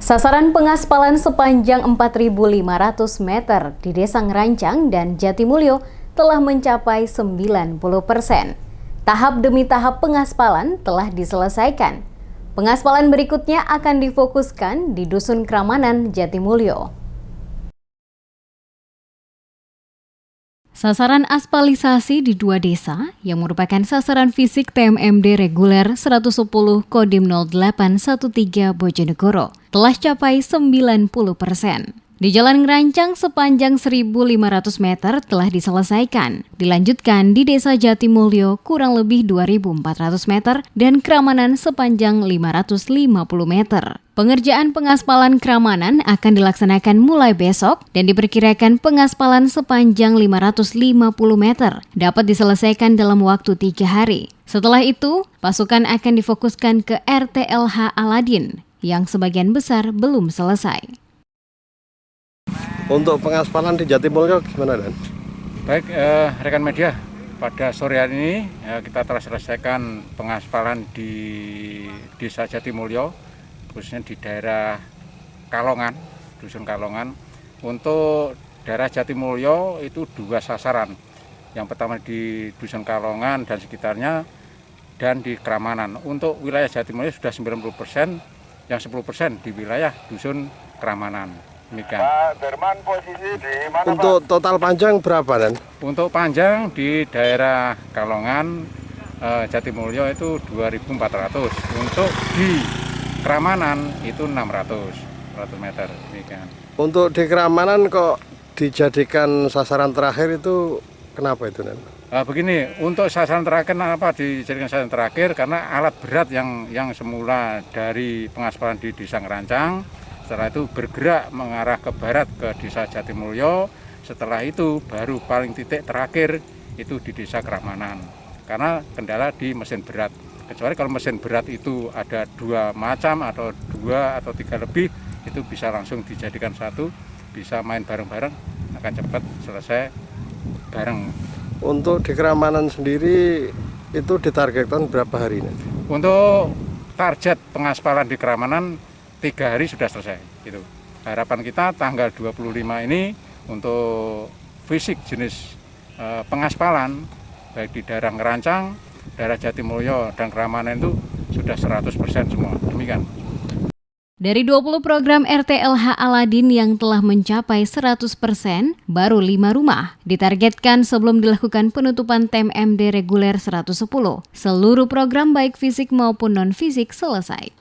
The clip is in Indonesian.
Sasaran pengaspalan sepanjang 4.500 meter di Desa Ngerancang dan Jatimulyo telah mencapai 90%. Tahap demi tahap pengaspalan telah diselesaikan. Pengaspalan berikutnya akan difokuskan di Dusun Kramanan, Jatimulyo. Sasaran aspalisasi di dua desa yang merupakan sasaran fisik TMMD reguler 110 Kodim 0813 Bojonegoro telah capai 90%. Di Jalan Ngerancang sepanjang 1.500 meter telah diselesaikan, dilanjutkan di Desa Jatimulyo kurang lebih 2.400 meter dan Kramanan sepanjang 550 meter. Pengerjaan pengaspalan Kramanan akan dilaksanakan mulai besok dan diperkirakan pengaspalan sepanjang 550 meter dapat diselesaikan dalam waktu 3 hari. Setelah itu, pasukan akan difokuskan ke RTLH Aladin yang sebagian besar belum selesai. Untuk pengaspalan di Jatimulyo gimana, Dan? Baik, rekan media, pada sore hari ini kita telah selesaikan pengaspalan di Desa Jatimulyo, khususnya di daerah Kalongan, Dusun Kalongan. Untuk daerah Jatimulyo itu 2 sasaran. Yang pertama di Dusun Kalongan dan sekitarnya, dan di Kramanan. Untuk wilayah Jatimulyo sudah 90%, yang 10% di wilayah Dusun Kramanan. Demikian. Pak Derman, posisi di mana, Untuk Pak? total panjang berapa, Dan? Untuk panjang di daerah Kalongan, Jatimulyo itu 2.400. Untuk di Kramanan itu 600 meter. Demikian. Untuk di Kramanan kok dijadikan sasaran terakhir itu kenapa itu, Dan? Begini, untuk sasaran terakhir kenapa dijadikan sasaran terakhir? Karena alat berat yang semula dari pengaspalan di Desa Ngerancang, setelah itu bergerak mengarah ke barat ke Desa Jatimulyo. Setelah itu baru paling titik terakhir itu di Desa Kramanan. Karena kendala di mesin berat. Kecuali kalau mesin berat itu ada 2 macam atau 2 atau 3 lebih, itu bisa langsung dijadikan satu, bisa main bareng-bareng, akan cepat selesai bareng. Untuk di Kramanan sendiri itu ditargetkan berapa hari, Dan? Untuk target pengaspalan di Kramanan 3 hari sudah selesai. Gitu. Harapan kita tanggal 25 ini untuk fisik jenis pengaspalan baik di daerah Ngerancang, daerah Jatimulyo dan Kramanan itu sudah 100% semua. Demikian. Dari 20 program RTLH Aladin yang telah mencapai 100%, baru 5 rumah ditargetkan sebelum dilakukan penutupan TMMD reguler 110. Seluruh program baik fisik maupun non-fisik selesai.